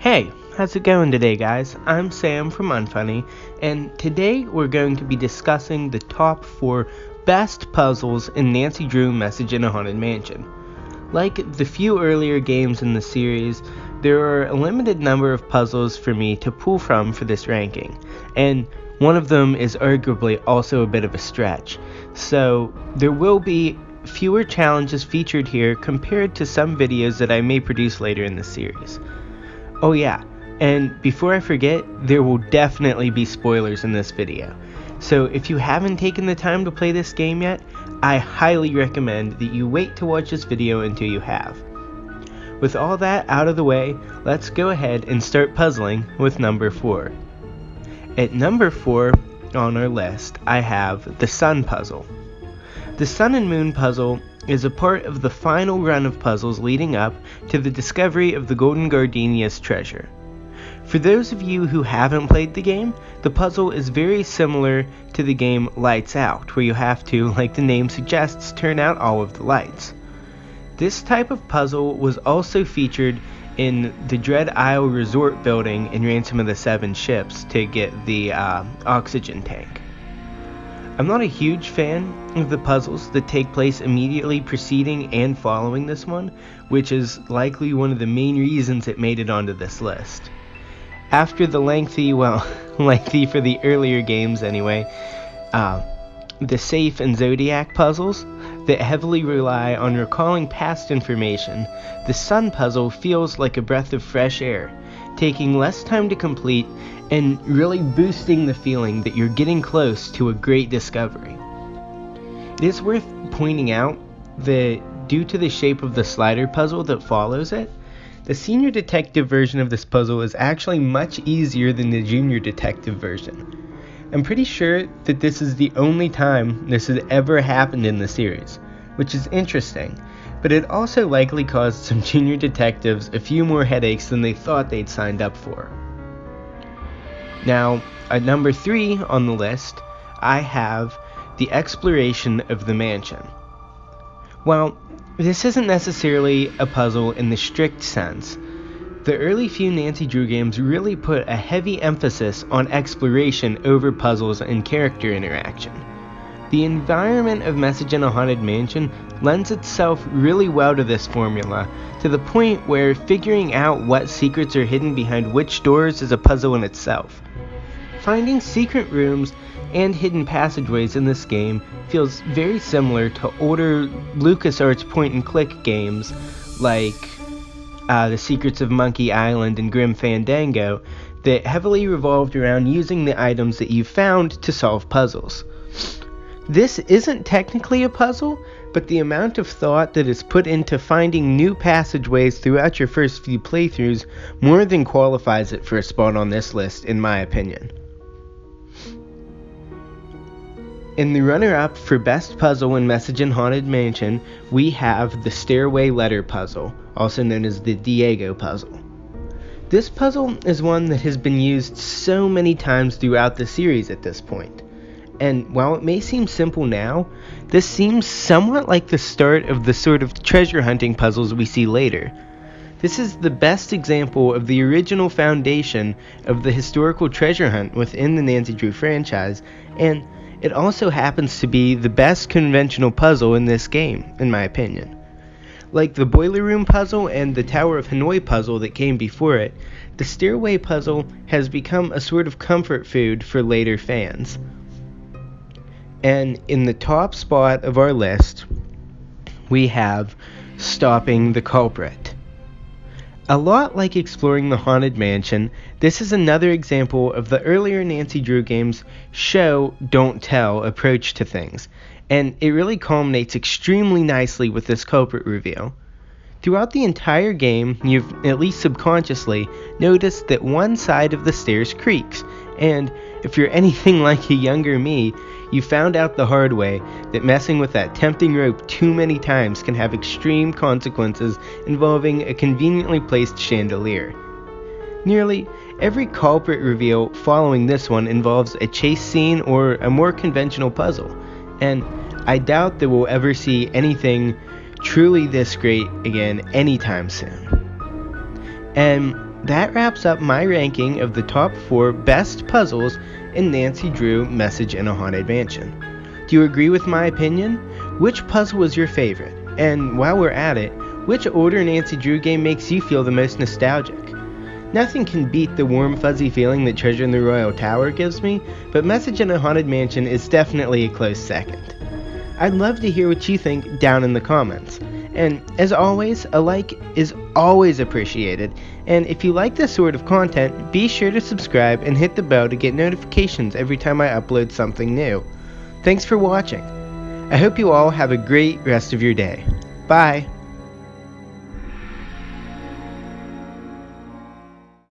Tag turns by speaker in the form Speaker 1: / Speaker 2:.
Speaker 1: Hey, how's it going today, guys? I'm Sam from Unfunny, and today we're going to be discussing the top 4 best puzzles in Nancy Drew Message in a Haunted Mansion. Like the few earlier games in the series, there are a limited number of puzzles for me to pull from for this ranking, and one of them is arguably also a bit of a stretch, so there will be fewer challenges featured here compared to some videos that I may produce later in the series. Oh yeah, and before I forget, there will definitely be spoilers in this video. So if you haven't taken the time to play this game yet, I highly recommend that you wait to watch this video until you have. With all that out of the way, let's go ahead and start puzzling with number 4. At number 4 on our list, I have the Sun Puzzle. The Sun and Moon Puzzle is a part of the final run of puzzles leading up to the discovery of the Golden Gardenia's treasure. For those of you who haven't played the game, the puzzle is very similar to the game Lights Out, where you have to, like the name suggests, turn out all of the lights. This type of puzzle was also featured in the Dread Isle Resort building in Ransom of the Seven Ships to get the oxygen tank. I'm not a huge fan of the puzzles that take place immediately preceding and following this one, which is likely one of the main reasons it made it onto this list. After the lengthy for the earlier games anyway, the Safe and Zodiac puzzles that heavily rely on recalling past information, the Sun puzzle feels like a breath of fresh air, taking less time to complete and really boosting the feeling that you're getting close to a great discovery. It is worth pointing out that due to the shape of the slider puzzle that follows it, the senior detective version of this puzzle is actually much easier than the junior detective version. I'm pretty sure that this is the only time this has ever happened in the series, which is interesting, but it also likely caused some junior detectives a few more headaches than they thought they'd signed up for. Now, at number 3 on the list, I have the exploration of the mansion. While this isn't necessarily a puzzle in the strict sense, the early few Nancy Drew games really put a heavy emphasis on exploration over puzzles and character interaction. The environment of Message in a Haunted Mansion lends itself really well to this formula, to the point where figuring out what secrets are hidden behind which doors is a puzzle in itself. Finding secret rooms and hidden passageways in this game feels very similar to older LucasArts point-and-click games like The Secrets of Monkey Island and Grim Fandango that heavily revolved around using the items that you found to solve puzzles. This isn't technically a puzzle, but the amount of thought that is put into finding new passageways throughout your first few playthroughs more than qualifies it for a spot on this list, in my opinion. In the runner-up for Best Puzzle in Message in Haunted Mansion, we have the Stairway Letter Puzzle, also known as the Diego Puzzle. This puzzle is one that has been used so many times throughout the series at this point. And while it may seem simple now, this seems somewhat like the start of the sort of treasure hunting puzzles we see later. This is the best example of the original foundation of the historical treasure hunt within the Nancy Drew franchise, and it also happens to be the best conventional puzzle in this game, in my opinion. Like the Boiler Room puzzle and the Tower of Hanoi puzzle that came before it, the Stairway puzzle has become a sort of comfort food for later fans. And in the top spot of our list, we have Stopping the Culprit. A lot like exploring the Haunted Mansion, this is another example of the earlier Nancy Drew games' show, don't tell approach to things, and it really culminates extremely nicely with this culprit reveal. Throughout the entire game, you've, at least subconsciously, noticed that one side of the stairs creaks, and if you're anything like a younger me, you found out the hard way that messing with that tempting rope too many times can have extreme consequences involving a conveniently placed chandelier. Nearly every culprit reveal following this one involves a chase scene or a more conventional puzzle, and I doubt that we'll ever see anything truly this great again anytime soon. And that wraps up my ranking of the top 4 best puzzles in Nancy Drew Message in a Haunted Mansion. Do you agree with my opinion? Which puzzle was your favorite? And while we're at it, which older Nancy Drew game makes you feel the most nostalgic? Nothing can beat the warm fuzzy feeling that Treasure in the Royal Tower gives me, but Message in a Haunted Mansion is definitely a close second. I'd love to hear what you think down in the comments. And as always, a like is always appreciated, and if you like this sort of content, be sure to subscribe and hit the bell to get notifications every time I upload something new. Thanks for watching. I hope you all have a great rest of your day. Bye!